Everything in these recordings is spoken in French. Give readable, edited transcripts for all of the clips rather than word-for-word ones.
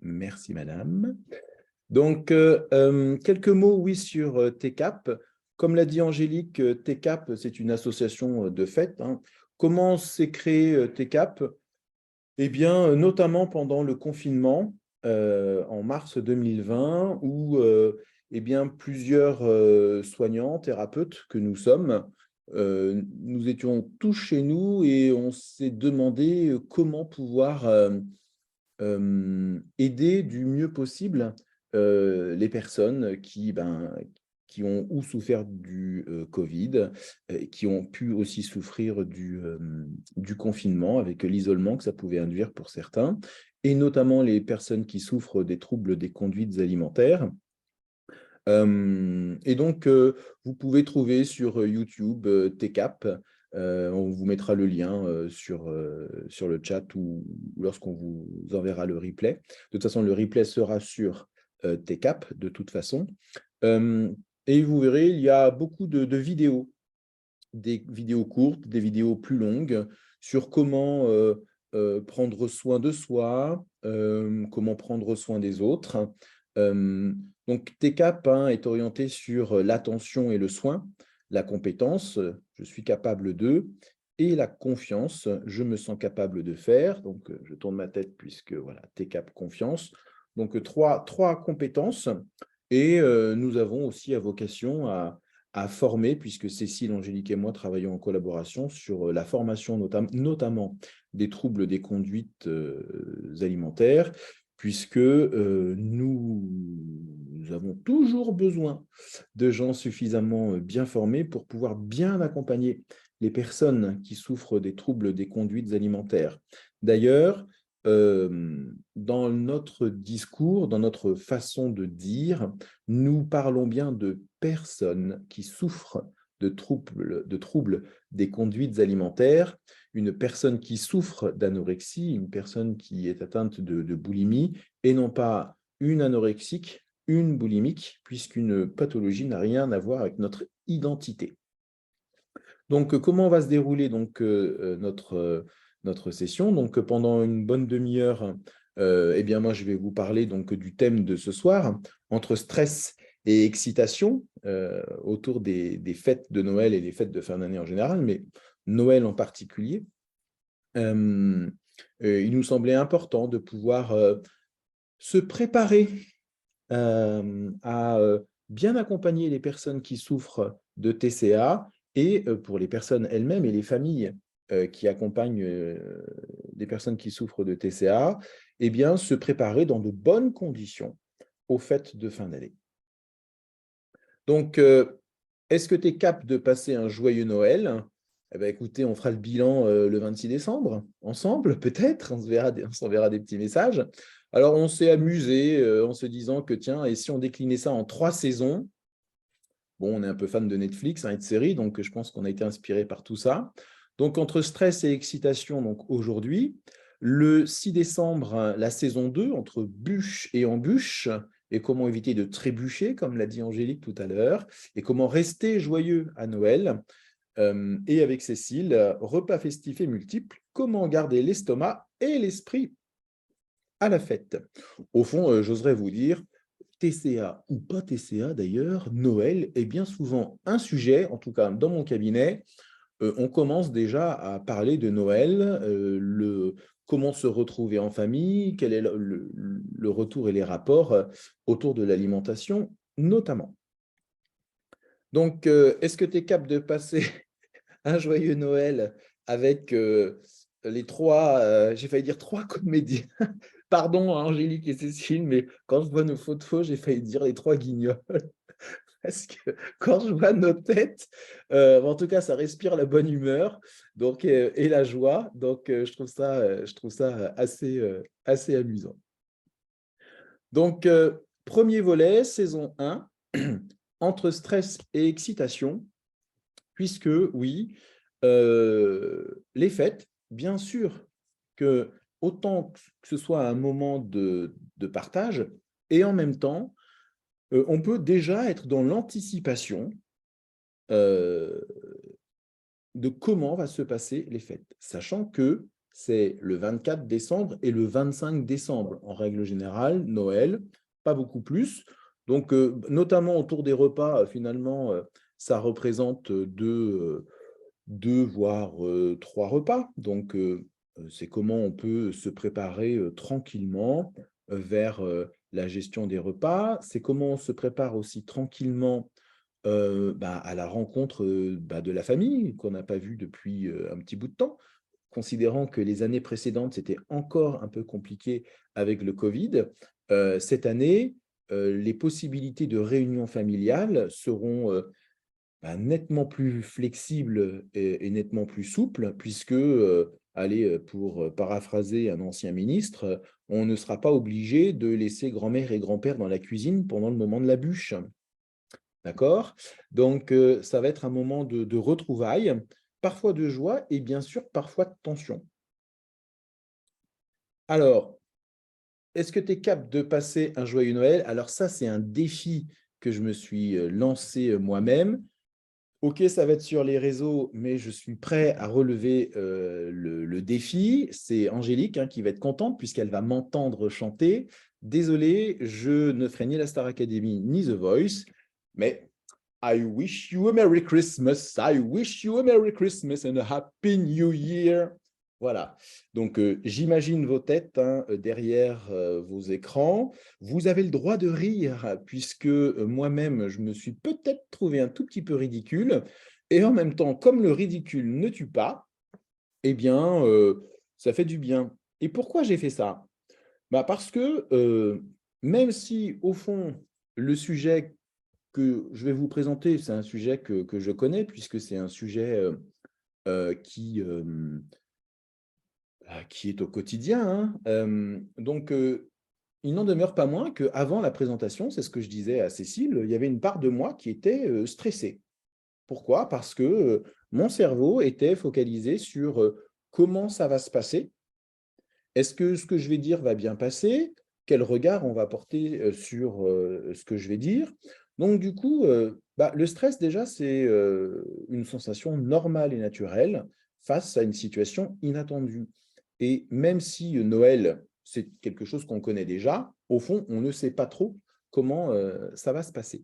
Merci madame. Donc, quelques mots, oui, sur TCAP. Comme l'a dit Angélique, TCAP, c'est une association de fêtes, hein. Comment s'est créé TCAP? Eh bien, notamment pendant le confinement, en mars 2020, où eh bien, plusieurs soignants, thérapeutes que nous sommes, nous étions tous chez nous et on s'est demandé comment pouvoir aider du mieux possible les personnes qui ont ou souffert du Covid, qui ont pu aussi souffrir du confinement avec l'isolement que ça pouvait induire pour certains, et notamment les personnes qui souffrent des troubles des conduites alimentaires. Et donc, vous pouvez trouver sur YouTube TCAP. On vous mettra le lien sur le chat ou lorsqu'on vous enverra le replay. De toute façon, le replay sera sur TCAP de toute façon. Et vous verrez, il y a beaucoup de vidéos, des vidéos courtes, des vidéos plus longues, sur comment prendre soin de soi, comment prendre soin des autres. Donc, TCAP est orienté sur l'attention et le soin, la compétence, je suis capable de, et la confiance, je me sens capable de faire. Donc, je tourne ma tête puisque, voilà, TCAP, confiance. Donc, trois compétences. Et nous avons aussi à vocation à former, puisque Cécile, Angélique et moi travaillons en collaboration sur la formation notamment des troubles des conduites alimentaires, puisque nous avons toujours besoin de gens suffisamment bien formés pour pouvoir bien accompagner les personnes qui souffrent des troubles des conduites alimentaires. D'ailleurs, dans notre discours, dans notre façon de dire, nous parlons bien de personnes qui souffrent de troubles des conduites alimentaires, une personne qui souffre d'anorexie, une personne qui est atteinte de boulimie, et non pas une anorexique, une boulimique, puisqu'une pathologie n'a rien à voir avec notre identité. Donc, comment va se dérouler donc, notre session? Donc, pendant une bonne demi-heure, eh bien, moi, je vais vous parler donc, du thème de ce soir, entre stress et excitation, autour des fêtes de Noël et des fêtes de fin d'année en général, mais Noël en particulier. Il nous semblait important de pouvoir se préparer à bien accompagner les personnes qui souffrent de TCA et pour les personnes elles-mêmes et les familles qui accompagnent des personnes qui souffrent de TCA, eh bien, se préparer dans de bonnes conditions aux fêtes de fin d'année. Donc, est-ce que tu es capable de passer un joyeux Noël? Eh bien, écoutez, on fera le bilan le 26 décembre, ensemble, peut-être. On s'enverra des petits messages. Alors, on s'est amusé en se disant que, tiens, et si on déclinait ça en 3 saisons? Bon, on est un peu fan de Netflix et de séries, donc je pense qu'on a été inspiré par tout ça. Donc, entre stress et excitation, donc aujourd'hui, le 6 décembre, la saison 2, entre bûche et embûche, et comment éviter de trébucher, comme l'a dit Angélique tout à l'heure, et comment rester joyeux à Noël. Et avec Cécile, repas festifs et multiples, comment garder l'estomac et l'esprit à la fête. Au fond, j'oserais vous dire, TCA ou pas TCA d'ailleurs, Noël est bien souvent un sujet, en tout cas dans mon cabinet. On commence déjà à parler de Noël, comment se retrouver en famille, quel est le retour et les rapports autour de l'alimentation notamment. Donc, est-ce que tu es capable de passer un joyeux Noël avec les trois, j'ai failli dire 3 comédiens. Pardon, Angélique et Cécile, mais quand je vois nos photos, j'ai failli dire les 3 guignols. Parce que quand je vois nos têtes, en tout cas, ça respire la bonne humeur donc, et la joie. Donc, je trouve ça assez amusant. Donc, premier volet, saison 1, entre stress et excitation, puisque, oui, les fêtes, bien sûr que autant que ce soit un moment de partage, et en même temps, on peut déjà être dans l'anticipation de comment va se passer les fêtes, sachant que c'est le 24 décembre et le 25 décembre. En règle générale, Noël, pas beaucoup plus. Donc, notamment autour des repas, finalement, ça représente deux voire trois repas. Donc, c'est comment on peut se préparer tranquillement vers la gestion des repas. C'est comment on se prépare aussi tranquillement à la rencontre de la famille qu'on n'a pas vue depuis un petit bout de temps, considérant que les années précédentes, c'était encore un peu compliqué avec le Covid. Cette année, les possibilités de réunion familiale seront nettement plus flexibles et nettement plus souples, puisque, allez, pour paraphraser un ancien ministre, on ne sera pas obligé de laisser grand-mère et grand-père dans la cuisine pendant le moment de la bûche. D'accord? Donc, ça va être un moment de retrouvailles, parfois de joie et bien sûr, parfois de tension. Alors, est-ce que tu es capable de passer un joyeux Noël? Alors ça, c'est un défi que je me suis lancé moi-même. OK, ça va être sur les réseaux, mais je suis prêt à relever le défi. C'est Angélique qui va être contente puisqu'elle va m'entendre chanter. Désolé, je ne ferai ni la Star Academy ni The Voice, mais I wish you a Merry Christmas, I wish you a Merry Christmas and a Happy New Year. Voilà, donc j'imagine vos têtes derrière vos écrans. Vous avez le droit de rire, puisque moi-même, je me suis peut-être trouvé un tout petit peu ridicule. Et en même temps, comme le ridicule ne tue pas, eh bien, ça fait du bien. Et pourquoi j'ai fait ça? Parce que même si, au fond, le sujet que je vais vous présenter, c'est un sujet que je connais, puisque c'est un sujet qui est au quotidien. Donc, il n'en demeure pas moins qu'avant la présentation, c'est ce que je disais à Cécile, il y avait une part de moi qui était stressée. Pourquoi? Parce que mon cerveau était focalisé sur comment ça va se passer. Est-ce que ce que je vais dire va bien passer? Quel regard on va porter sur ce que je vais dire? Donc, du coup, le stress, déjà, c'est une sensation normale et naturelle face à une situation inattendue. Et même si Noël, c'est quelque chose qu'on connaît déjà, au fond, on ne sait pas trop comment ça va se passer.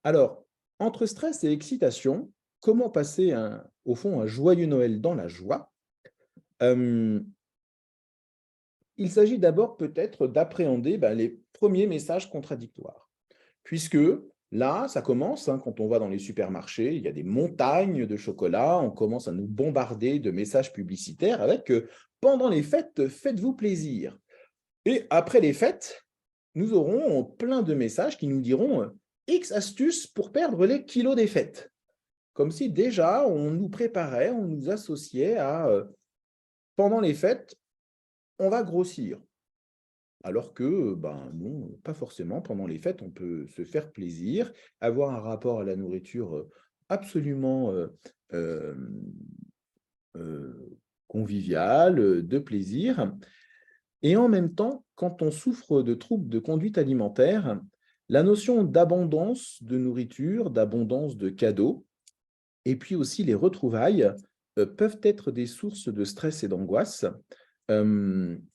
Alors, entre stress et excitation, comment passer, au fond, un joyeux Noël dans la joie? Il s'agit d'abord peut-être d'appréhender les premiers messages contradictoires. Puisque là, ça commence, quand on va dans les supermarchés, il y a des montagnes de chocolat, on commence à nous bombarder de messages publicitaires avec pendant les fêtes, faites-vous plaisir. Et après les fêtes, nous aurons plein de messages qui nous diront X astuces pour perdre les kilos des fêtes. Comme si déjà, on nous préparait, on nous associait à pendant les fêtes, on va grossir. Alors que, non, pas forcément. Pendant les fêtes, on peut se faire plaisir, avoir un rapport à la nourriture absolument convivial, de plaisir. Et en même temps, quand on souffre de troubles de conduite alimentaire, la notion d'abondance de nourriture, d'abondance de cadeaux, et puis aussi les retrouvailles, peuvent être des sources de stress et d'angoisse,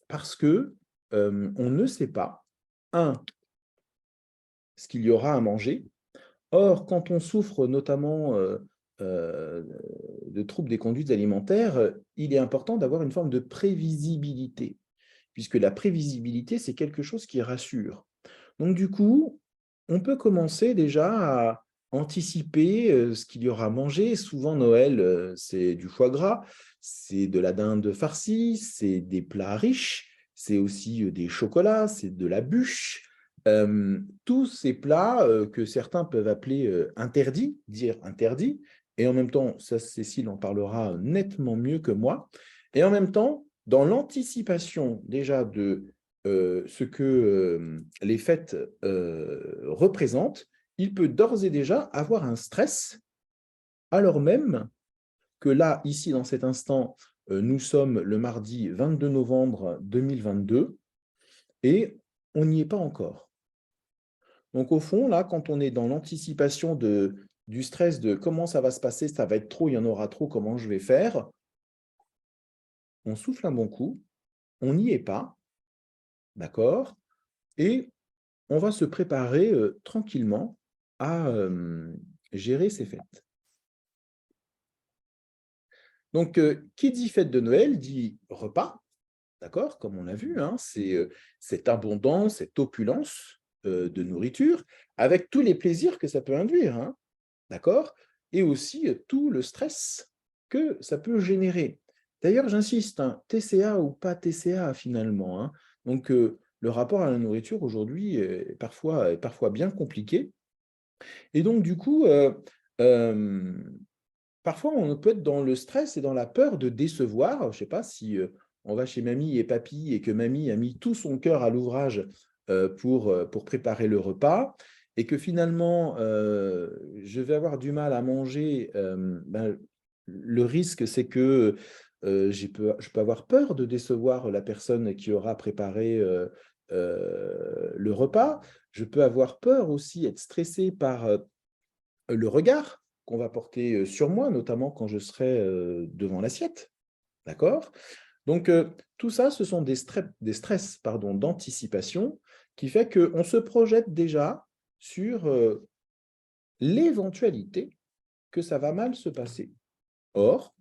parce que on ne sait pas, un, ce qu'il y aura à manger. Or, quand on souffre notamment de troubles des conduites alimentaires, il est important d'avoir une forme de prévisibilité, puisque la prévisibilité, c'est quelque chose qui rassure. Donc, du coup, on peut commencer déjà à anticiper ce qu'il y aura à manger. Souvent, Noël, c'est du foie gras, c'est de la dinde farcie, c'est des plats riches, c'est aussi des chocolats, c'est de la bûche. Tous ces plats que certains peuvent appeler interdits, dire interdits, et en même temps, ça, Cécile en parlera nettement mieux que moi, et en même temps, dans l'anticipation déjà de ce que les fêtes représentent, il peut d'ores et déjà avoir un stress, alors même que là, ici, dans cet instant, nous sommes le mardi 22 novembre 2022 et on n'y est pas encore. Donc, au fond, là, quand on est dans l'anticipation du stress de comment ça va se passer, ça va être trop, il y en aura trop, comment je vais faire, on souffle un bon coup, on n'y est pas, d'accord? Et on va se préparer tranquillement à gérer ces fêtes. Donc, qui dit fête de Noël dit repas, d'accord? Comme on l'a vu, hein, c'est cette abondance, cette opulence de nourriture, avec tous les plaisirs que ça peut induire, hein, d'accord? Et aussi tout le stress que ça peut générer. D'ailleurs, j'insiste, hein, TCA ou pas TCA finalement, hein. Donc, le rapport à la nourriture aujourd'hui est parfois bien compliqué. Et donc, du coup, parfois, on peut être dans le stress et dans la peur de décevoir. Je ne sais pas si on va chez mamie et papy et que mamie a mis tout son cœur à l'ouvrage pour préparer le repas et que finalement, je vais avoir du mal à manger. Le risque, c'est que je peux avoir peur de décevoir la personne qui aura préparé le repas. Je peux avoir peur aussi, être stressé par le regard qu'on va porter sur moi, notamment quand je serai devant l'assiette, d'accord? Donc, tout ça, ce sont des stress pardon, d'anticipation qui fait qu'on se projette déjà sur l'éventualité que ça va mal se passer. Or,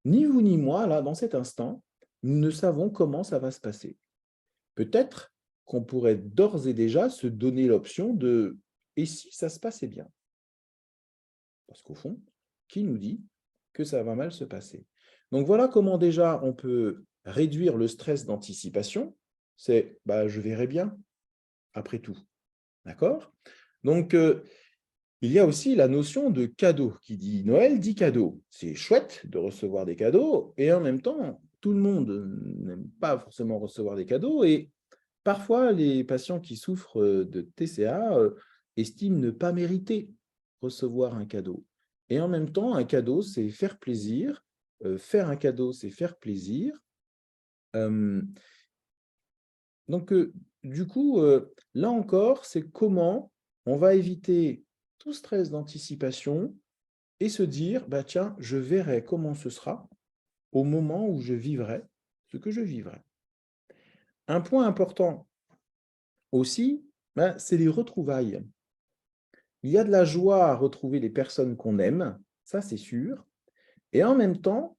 ni vous ni moi, là, dans cet instant, nous ne savons comment ça va se passer. Peut-être qu'on pourrait d'ores et déjà se donner l'option de « et si ça se passait bien ?» Parce qu'au fond, qui nous dit que ça va mal se passer? Donc voilà comment déjà on peut réduire le stress d'anticipation. C'est bah, je verrai bien, après tout. D'accord? Donc, il y a aussi la notion de cadeau. Qui dit Noël dit cadeau. C'est chouette de recevoir des cadeaux et en même temps, tout le monde n'aime pas forcément recevoir des cadeaux et parfois les patients qui souffrent de TCA estiment ne pas mériter recevoir un cadeau. Et en même temps, un cadeau, c'est faire plaisir. Faire un cadeau, c'est faire plaisir. Euh, donc, du coup, là encore, c'est comment on va éviter tout stress d'anticipation et se dire, bah, tiens, je verrai comment ce sera au moment où je vivrai ce que je vivrai. Un point important aussi, bah, c'est les retrouvailles. Il y a de la joie à retrouver les personnes qu'on aime, ça c'est sûr. Et en même temps,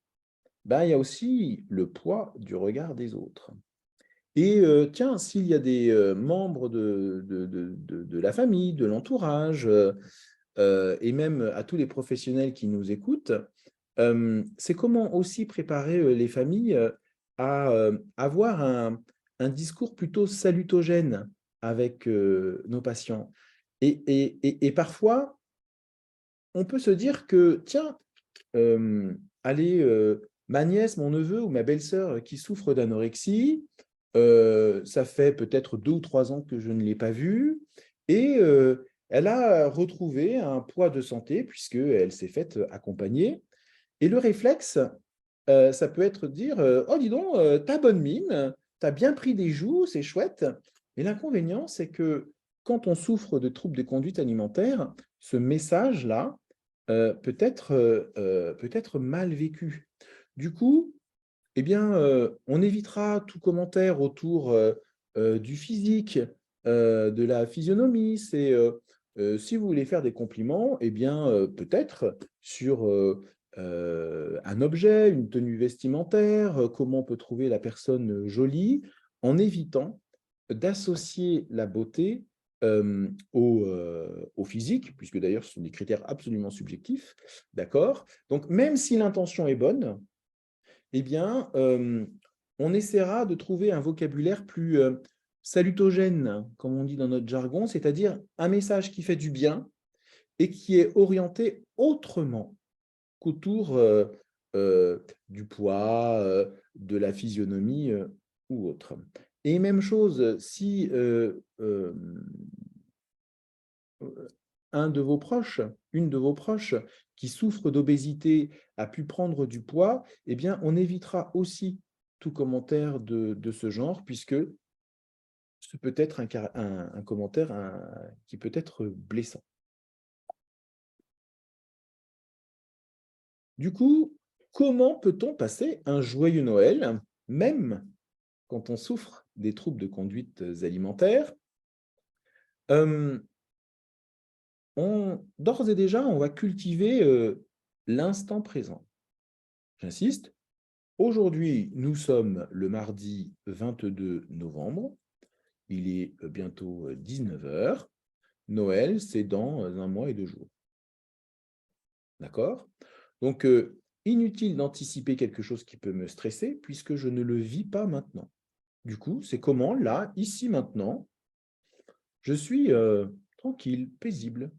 bah, il y a aussi le poids du regard des autres. Et tiens, s'il y a des membres de la famille, de l'entourage, et même à tous les professionnels qui nous écoutent, c'est comment aussi préparer les familles à avoir un discours plutôt salutogène avec nos patients. Et parfois, on peut se dire que, tiens, allez, ma nièce, mon neveu ou ma belle-sœur qui souffre d'anorexie, ça fait peut-être 2 ou 3 ans que je ne l'ai pas vue et elle a retrouvé un poids de santé puisqu'elle s'est faite accompagner. Et le réflexe, ça peut être de dire, «Oh dis donc, tu bonne mine, tu as bien pris des joues, c'est chouette». Mais l'inconvénient, c'est que quand on souffre de troubles de conduite alimentaire, ce message-là, peut être mal vécu. Du coup, eh bien, on évitera tout commentaire autour, du physique, de la physionomie. C'est, si vous voulez faire des compliments, eh bien, peut-être sur, un objet, une tenue vestimentaire, comment on peut trouver la personne, jolie, en évitant d'associer la beauté, au physique, puisque d'ailleurs ce sont des critères absolument subjectifs, d'accord? Donc même si l'intention est bonne, eh bien, on essaiera de trouver un vocabulaire plus salutogène, comme on dit dans notre jargon, c'est-à-dire un message qui fait du bien et qui est orienté autrement qu'autour du poids, de la physionomie ou autre. Et même chose, si un de vos proches, une de vos proches qui souffre d'obésité a pu prendre du poids, eh bien, on évitera aussi tout commentaire de ce genre, puisque ce peut être un commentaire qui peut être blessant. Du coup, comment peut-on passer un joyeux Noël, même quand on souffre des troubles de conduite alimentaire? D'ores et déjà, on va cultiver l'instant présent. J'insiste, aujourd'hui, nous sommes le mardi 22 novembre, il est bientôt 19 heures. Noël, c'est dans 1 mois et 2 jours. D'accord? Donc, inutile d'anticiper quelque chose qui peut me stresser puisque je ne le vis pas maintenant. Du coup, c'est comment, là, ici, maintenant, je suis tranquille, paisible.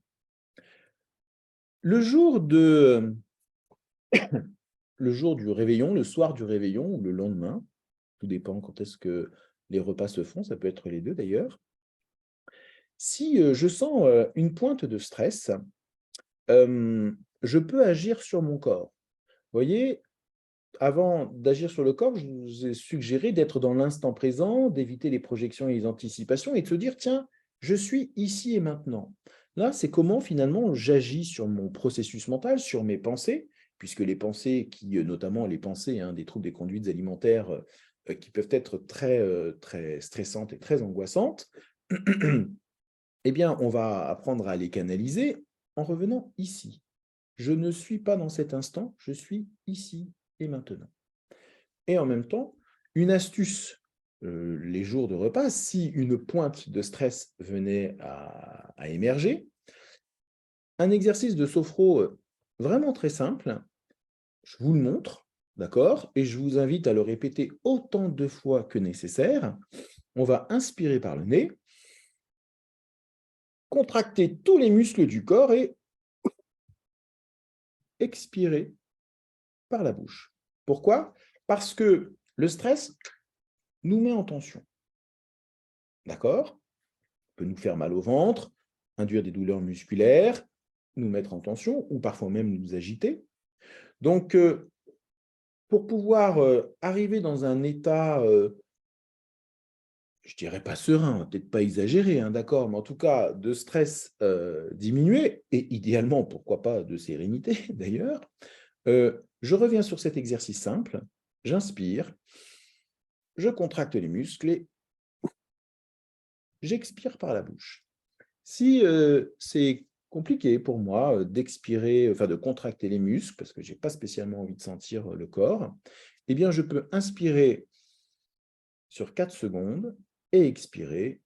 Le jour de le jour du réveillon, le soir du réveillon ou le lendemain, tout dépend quand est-ce que les repas se font, ça peut être les 2 d'ailleurs. Si, je sens, une pointe de stress, je peux agir sur mon corps. Vous voyez, avant d'agir sur le corps, je vous ai suggéré d'être dans l'instant présent, d'éviter les projections et les anticipations et de se dire: «Tiens, je suis ici et maintenant». Là, c'est comment finalement j'agis sur mon processus mental, sur mes pensées, puisque les pensées qui, notamment les pensées, hein, des troubles des conduites alimentaires, qui peuvent être très, très stressantes et très angoissantes, eh bien, on va apprendre à les canaliser en revenant ici. Je ne suis pas dans cet instant, je suis ici et maintenant. Et en même temps, une astuce, les jours de repas, si une pointe de stress venait à émerger, un exercice de sophro, vraiment très simple, je vous le montre, d'accord? Et je vous invite à le répéter autant de fois que nécessaire. On va inspirer par le nez, contracter tous les muscles du corps et expirer par la bouche. Pourquoi? Parce que le stress nous met en tension, d'accord? Peut nous faire mal au ventre, induire des douleurs musculaires, nous mettre en tension ou parfois même nous agiter. Donc, pour pouvoir arriver dans un état, je dirais pas serein, peut-être pas exagéré, hein, d'accord, mais en tout cas de stress diminué et idéalement, pourquoi pas de sérénité d'ailleurs, je reviens sur cet exercice simple, j'inspire, je contracte les muscles et j'expire par la bouche. Si, c'est compliqué pour moi, d'expirer, enfin de contracter les muscles, parce que j'ai pas spécialement envie de sentir, le corps, eh bien je peux inspirer sur 4 secondes et expirer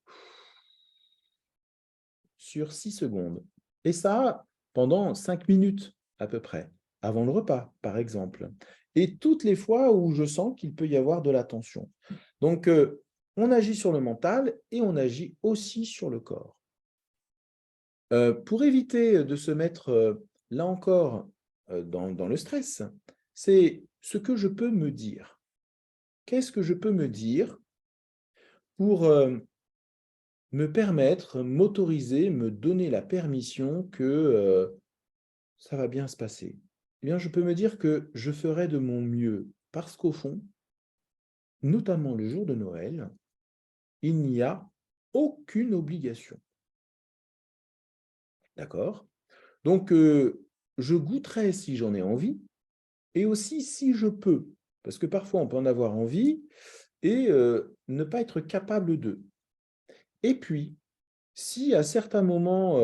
sur 6 secondes. Et ça, pendant 5 minutes à peu près, avant le repas, par exemple. Et toutes les fois où je sens qu'il peut y avoir de la tension. Donc, on agit sur le mental et on agit aussi sur le corps. Pour éviter de se mettre, là encore, dans le stress, c'est ce que je peux me dire. Qu'est-ce que je peux me dire pour, me permettre, m'autoriser, me donner la permission que, ça va bien se passer? Eh bien, je peux me dire que je ferai de mon mieux parce qu'au fond, notamment le jour de Noël, il n'y a aucune obligation. D'accord? Donc, je goûterai si j'en ai envie et aussi si je peux. Parce que parfois, on peut en avoir envie et ne pas être capable de. Et puis, si à certains moments,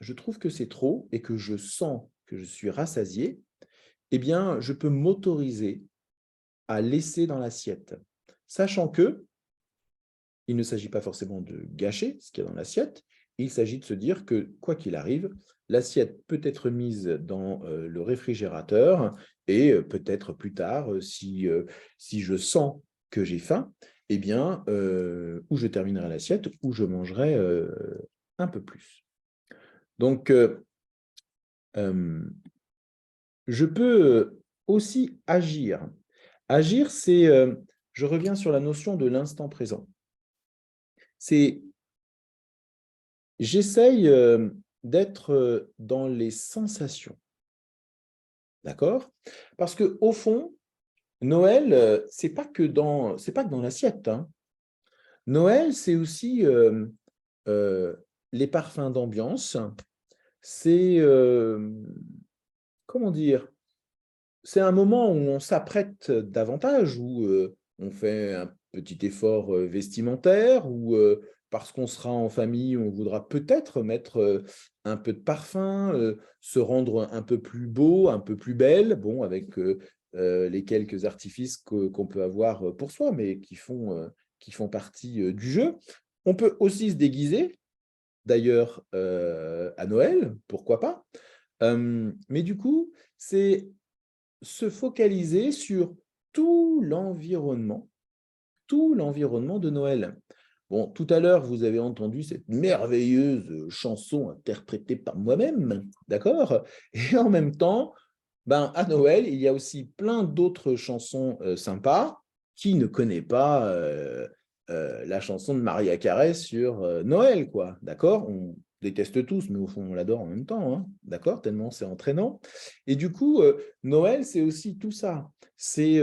je trouve que c'est trop et que je sens que je suis rassasié, eh bien, je peux m'autoriser à laisser dans l'assiette. Sachant que il ne s'agit pas forcément de gâcher ce qu'il y a dans l'assiette, il s'agit de se dire que, quoi qu'il arrive, l'assiette peut être mise dans le réfrigérateur et peut-être plus tard, si je sens que j'ai faim, eh bien, ou je terminerai l'assiette ou je mangerai un peu plus. Donc, je peux aussi agir. Agir, c'est, je reviens sur la notion de l'instant présent. C'est j'essaye, d'être, dans les sensations, d'accord? Parce qu'au fond, Noël, c'est pas que dans l'assiette, hein. Noël, c'est aussi, les parfums d'ambiance, c'est, comment dire? c'est un moment où on s'apprête davantage, où on fait un petit effort vestimentaire, ou parce qu'on sera en famille, on voudra peut-être mettre un peu de parfum, se rendre un peu plus beau, un peu plus belle, bon, avec les quelques artifices qu'on peut avoir pour soi, mais qui font partie du jeu. On peut aussi se déguiser, d'ailleurs, à Noël, pourquoi pas. Mais du coup, c'est se focaliser sur tout l'environnement de Noël. Bon, tout à l'heure, vous avez entendu cette merveilleuse chanson interprétée par moi-même, d'accord? Et en même temps, ben, à Noël, il y a aussi plein d'autres chansons sympas. Qui ne connaît pas la chanson de Maria Carey sur Noël, quoi, d'accord? On déteste tous, mais au fond, on l'adore en même temps, hein, d'accord? Tellement c'est entraînant. Et du coup, Noël, c'est aussi tout ça. C'est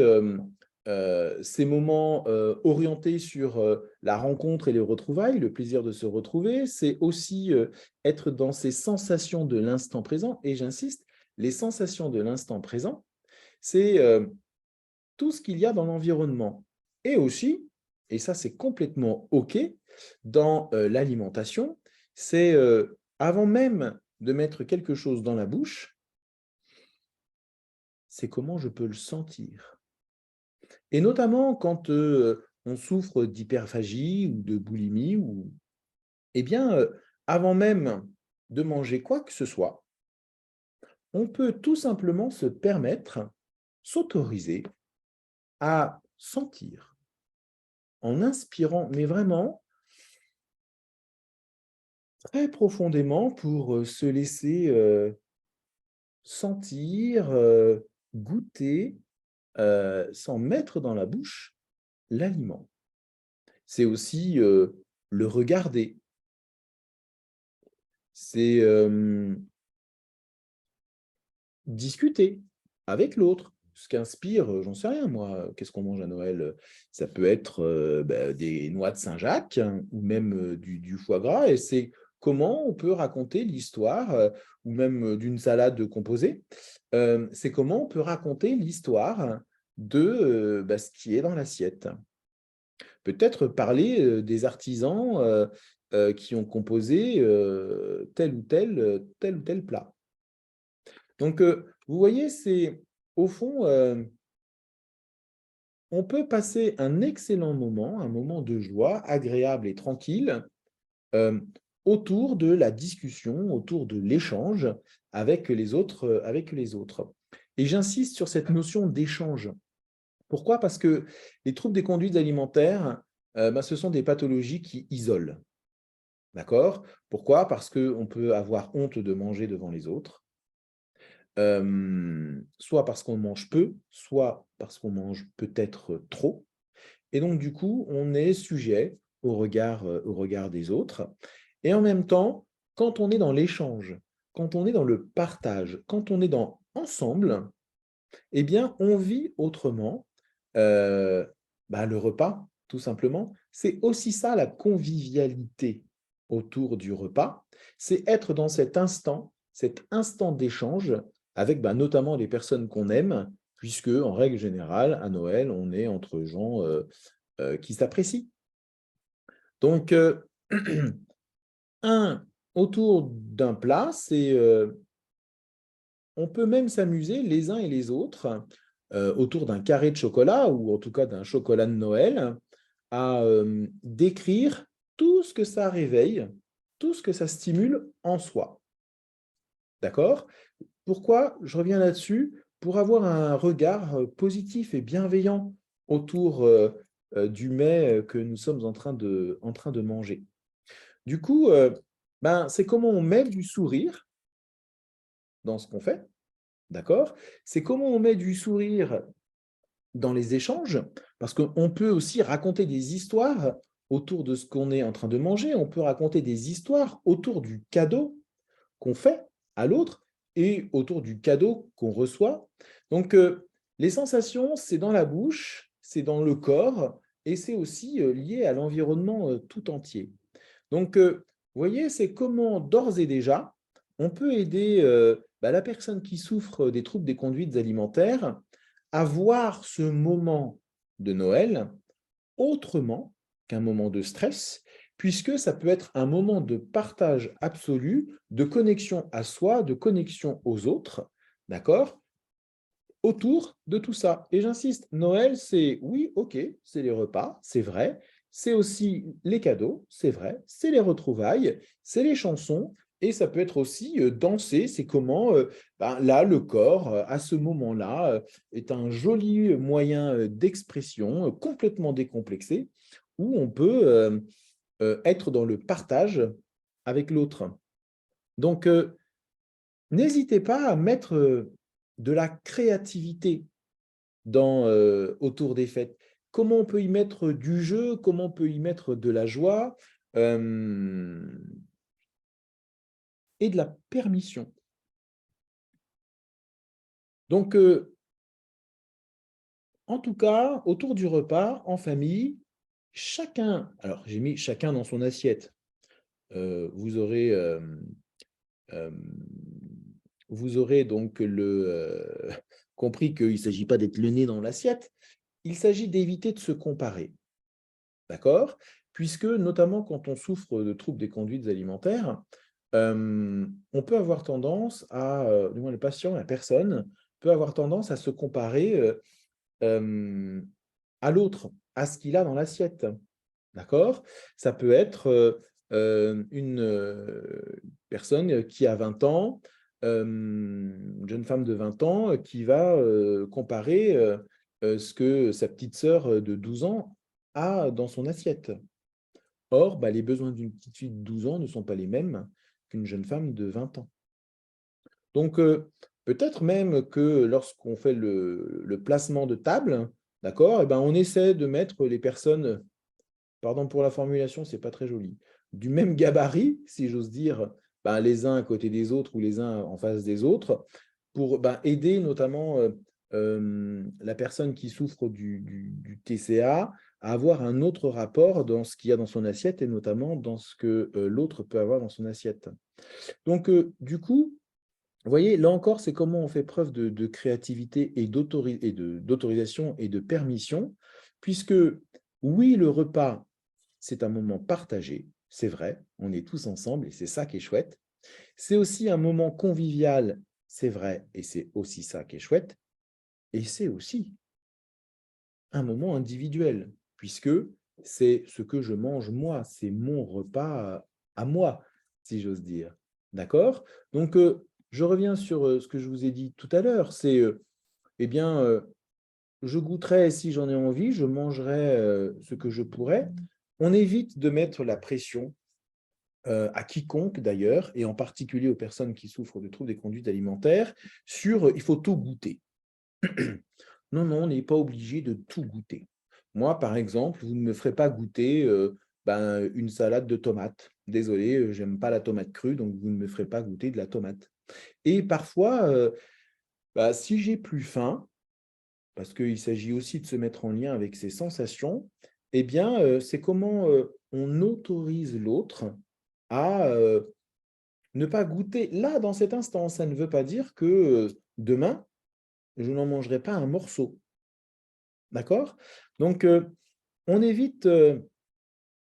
ces moments orientés sur la rencontre et les retrouvailles, le plaisir de se retrouver. C'est aussi être dans ces sensations de l'instant présent. Et j'insiste, les sensations de l'instant présent, c'est tout ce qu'il y a dans l'environnement. Et aussi, et ça c'est complètement OK, dans l'alimentation, c'est avant même de mettre quelque chose dans la bouche, c'est comment je peux le sentir. Et notamment quand on souffre d'hyperphagie ou de boulimie, ou, eh bien, avant même de manger quoi que ce soit, on peut tout simplement se permettre, s'autoriser à sentir en inspirant, mais vraiment très profondément pour se laisser sentir, goûter, sans mettre dans la bouche l'aliment. C'est aussi le regarder. C'est discuter avec l'autre. Ce qu'inspire, j'en sais rien moi, qu'est-ce qu'on mange à Noël? Ça peut être des noix de Saint-Jacques, hein, ou même du foie gras, et c'est comment on peut raconter l'histoire, ou même d'une salade composée. C'est comment on peut raconter l'histoire de ce qui est dans l'assiette. Peut-être parler des artisans qui ont composé tel ou tel plat. Donc, vous voyez, c'est au fond, on peut passer un excellent moment, un moment de joie agréable et tranquille, heu, autour de la discussion, autour de l'échange avec les autres, avec les autres. Et j'insiste sur cette notion d'échange. Pourquoi? Parce que les troubles des conduites alimentaires, ce sont des pathologies qui isolent, d'accord? Pourquoi? Parce qu'on peut avoir honte de manger devant les autres. Soit parce qu'on mange peu, soit parce qu'on mange peut-être trop. Et donc du coup, on est sujet au regard des autres. Et en même temps, quand on est dans l'échange, quand on est dans le partage, quand on est dans ensemble, eh bien, on vit autrement, heu, le repas, tout simplement. C'est aussi ça la convivialité autour du repas, c'est être dans cet instant d'échange avec, notamment les personnes qu'on aime, puisque en règle générale, à Noël, on est entre gens, qui s'apprécient. Donc, 1, autour d'un plat, c'est, on peut même s'amuser les uns et les autres, autour d'un carré de chocolat ou en tout cas d'un chocolat de Noël, à décrire tout ce que ça réveille, tout ce que ça stimule en soi. D'accord? Pourquoi je reviens là-dessus? Pour avoir un regard positif et bienveillant autour du mets que nous sommes en train de manger. Du coup, c'est comment on met du sourire dans ce qu'on fait. D'accord? C'est comment on met du sourire dans les échanges, parce qu'on peut aussi raconter des histoires autour de ce qu'on est en train de manger. On peut raconter des histoires autour du cadeau qu'on fait à l'autre et autour du cadeau qu'on reçoit. Donc, les sensations, c'est dans la bouche, c'est dans le corps et c'est aussi lié à l'environnement tout entier. Donc, vous voyez, c'est comment d'ores et déjà, on peut aider la personne qui souffre des troubles des conduites alimentaires à voir ce moment de Noël autrement qu'un moment de stress, puisque ça peut être un moment de partage absolu, de connexion à soi, de connexion aux autres, d'accord, autour de tout ça. Et j'insiste, Noël, c'est, oui, ok, c'est les repas, c'est vrai, c'est aussi les cadeaux, c'est vrai, c'est les retrouvailles, c'est les chansons, et ça peut être aussi danser, c'est comment, là, le corps, à ce moment-là, est un joli moyen d'expression complètement décomplexé, où on peut être dans le partage avec l'autre. Donc, n'hésitez pas à mettre de la créativité autour des fêtes. Comment on peut y mettre du jeu, comment on peut y mettre de la joie et de la permission. Donc, en tout cas, autour du repas, en famille, chacun, alors j'ai mis chacun dans son assiette. Vous aurez donc compris qu'il ne s'agit pas d'être le nez dans l'assiette, il s'agit d'éviter de se comparer. D'accord? Puisque, notamment quand on souffre de troubles des conduites alimentaires, on peut avoir tendance à, du moins le patient, la personne, peut avoir tendance à se comparer à l'autre, à ce qu'il a dans l'assiette. D'accord? Ça peut être une personne qui a 20 ans, une jeune femme de 20 ans qui va comparer ce que sa petite sœur de 12 ans a dans son assiette. Or, les besoins d'une petite fille de 12 ans ne sont pas les mêmes qu'une jeune femme de 20 ans. Donc, peut-être même que lorsqu'on fait le placement de table, d'accord, on essaie de mettre les personnes, pardon pour la formulation, c'est pas très joli, du même gabarit, si j'ose dire, les uns à côté des autres ou les uns en face des autres, pour aider notamment la personne qui souffre du TCA à avoir un autre rapport dans ce qu'il y a dans son assiette et notamment dans ce que l'autre peut avoir dans son assiette. Donc, du coup, vous voyez, là encore, c'est comment on fait preuve de créativité et d'autorisation et de permission, puisque oui, le repas, c'est un moment partagé, c'est vrai, on est tous ensemble et c'est ça qui est chouette. C'est aussi un moment convivial, c'est vrai, et c'est aussi ça qui est chouette. Et c'est aussi un moment individuel, puisque c'est ce que je mange moi, c'est mon repas à moi, si j'ose dire. D'accord? Donc, je reviens sur ce que je vous ai dit tout à l'heure, c'est, je goûterai si j'en ai envie, je mangerai ce que je pourrais. On évite de mettre la pression à quiconque d'ailleurs, et en particulier aux personnes qui souffrent de troubles des conduites alimentaires, sur il faut tout goûter. Non, non, on n'est pas obligé de tout goûter. Moi, par exemple, vous ne me ferez pas goûter une salade de tomates. Désolé, j'aime pas la tomate crue, donc vous ne me ferez pas goûter de la tomate. Et parfois, si j'ai plus faim, parce qu'il s'agit aussi de se mettre en lien avec ses sensations, eh bien, c'est comment on autorise l'autre à ne pas goûter. Là, dans cet instant, ça ne veut pas dire que demain, je n'en mangerai pas un morceau. D'accord? Donc, on évite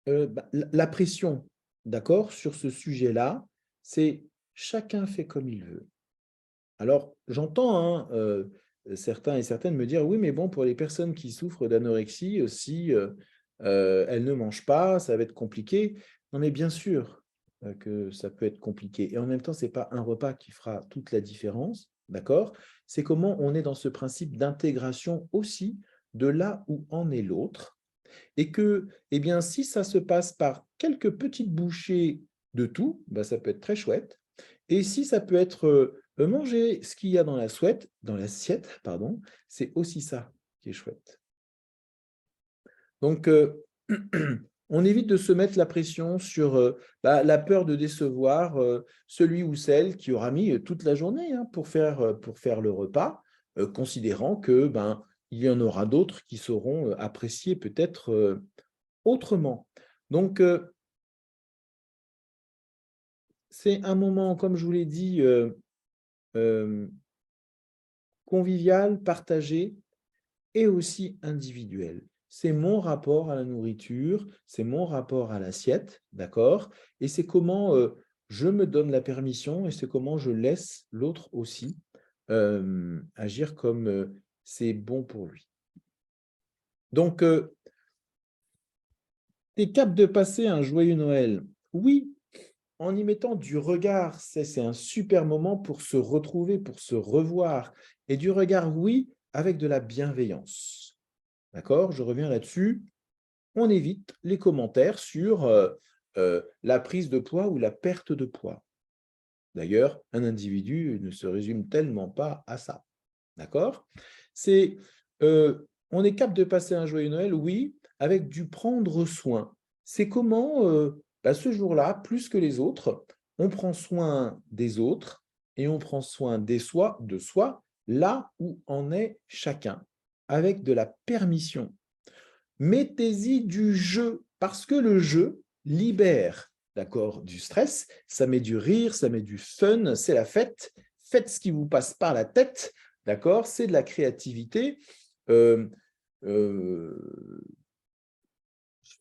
la pression, d'accord, sur ce sujet-là. C'est chacun fait comme il veut. Alors, j'entends certains et certaines me dire, oui, mais bon, pour les personnes qui souffrent d'anorexie, si elles ne mangent pas, ça va être compliqué. Non, mais bien sûr que ça peut être compliqué. Et en même temps, ce n'est pas un repas qui fera toute la différence, d'accord? C'est comment on est dans ce principe d'intégration aussi de là où en est l'autre. Et que, eh bien, si ça se passe par quelques petites bouchées de tout, ça peut être très chouette. Et si ça peut être manger ce qu'il y a dans l'assiette, pardon, c'est aussi ça qui est chouette. Donc, on évite de se mettre la pression sur la peur de décevoir celui ou celle qui aura mis toute la journée pour faire le repas, considérant que il y en aura d'autres qui sauront apprécier peut-être autrement. Donc, c'est un moment, comme je vous l'ai dit, convivial, partagé et aussi individuel. C'est mon rapport à la nourriture, c'est mon rapport à l'assiette, d'accord? Et c'est comment je me donne la permission et c'est comment je laisse l'autre aussi agir comme c'est bon pour lui. Donc, t'es capable de passer un joyeux Noël? Oui, en y mettant du regard, c'est un super moment pour se retrouver, pour se revoir. Et du regard, oui, avec de la bienveillance. D'accord? Je reviens là-dessus. On évite les commentaires sur la prise de poids ou la perte de poids. D'ailleurs, un individu ne se résume tellement pas à ça. D'accord? On est capable de passer un joyeux Noël, oui, avec du prendre soin. C'est comment, ce jour-là, plus que les autres, on prend soin des autres et on prend soin de soi, là où en est chacun, avec de la permission. Mettez-y du jeu, parce que le jeu libère, d'accord, du stress, ça met du rire, ça met du fun, c'est la fête. Faites ce qui vous passe par la tête, d'accord, c'est de la créativité. Euh, euh,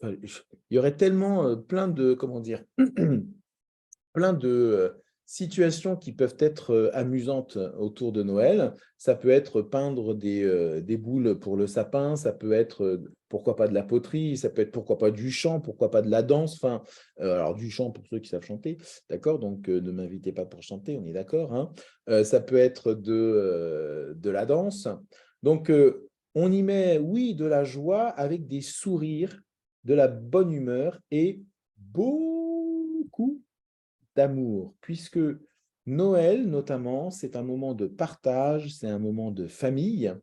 il y aurait tellement plein de, comment dire, plein de situations qui peuvent être amusantes autour de Noël. Ça peut être peindre des boules pour le sapin, ça peut être, pourquoi pas de la poterie, ça peut être, pourquoi pas du chant, pourquoi pas de la danse. Enfin, alors, du chant pour ceux qui savent chanter, d'accord? Donc, ne m'invitez pas pour chanter, on est d'accord, hein. Ça peut être de la danse. Donc, on y met, oui, de la joie avec des sourires, de la bonne humeur et beaucoup d'amour, puisque Noël, notamment, c'est un moment de partage, c'est un moment de famille,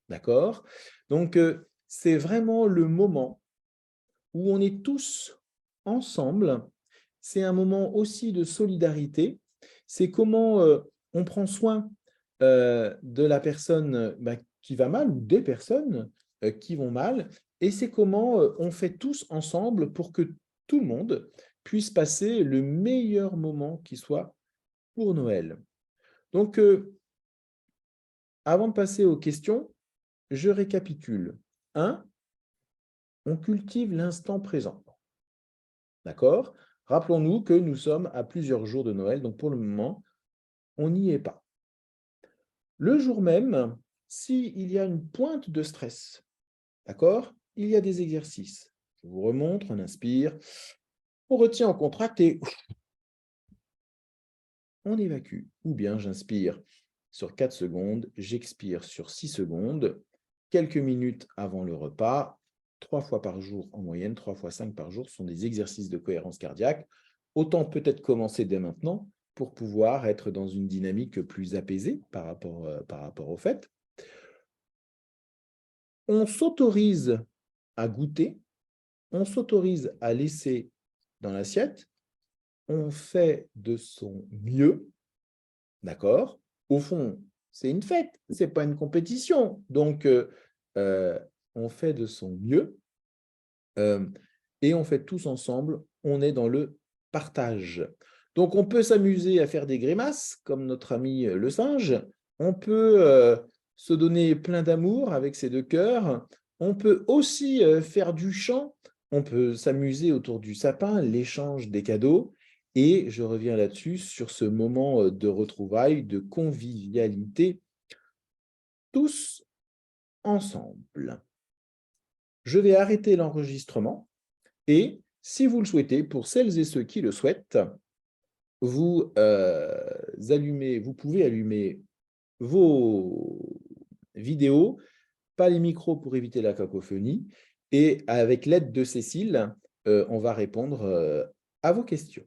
d'accord? Donc, c'est vraiment le moment où on est tous ensemble. C'est un moment aussi de solidarité. C'est comment on prend soin de la personne qui va mal ou des personnes qui vont mal. Et c'est comment on fait tous ensemble pour que tout le monde puisse passer le meilleur moment qui soit pour Noël. Donc, avant de passer aux questions, je récapitule. 1. On cultive l'instant présent. D'accord? Rappelons-nous que nous sommes à plusieurs jours de Noël, donc pour le moment, on n'y est pas. Le jour même, s'il y a une pointe de stress, d'accord? Il y a des exercices. Je vous remontre, on inspire, on retient, on contracte et on évacue. Ou bien j'inspire sur 4 secondes, j'expire sur 6 secondes, quelques minutes avant le repas, 3 fois par jour en moyenne, 3 fois 5 par jour, ce sont des exercices de cohérence cardiaque. Autant peut-être commencer dès maintenant pour pouvoir être dans une dynamique plus apaisée par rapport au fait. On s'autorise à goûter, on s'autorise à laisser dans l'assiette, on fait de son mieux, d'accord? Au fond, c'est une fête, ce n'est pas une compétition. Donc, on fait de son mieux et on fait tous ensemble, on est dans le partage. Donc, on peut s'amuser à faire des grimaces, comme notre ami le singe. On peut se donner plein d'amour avec ses deux cœurs. On peut aussi faire du chant. On peut s'amuser autour du sapin, l'échange des cadeaux. Et je reviens là-dessus, sur ce moment de retrouvailles, de convivialité, tous ensemble. Je vais arrêter l'enregistrement et, si vous le souhaitez, pour celles et ceux qui le souhaitent, vous pouvez allumer vos vidéos, pas les micros pour éviter la cacophonie, et avec l'aide de Cécile, on va répondre à vos questions.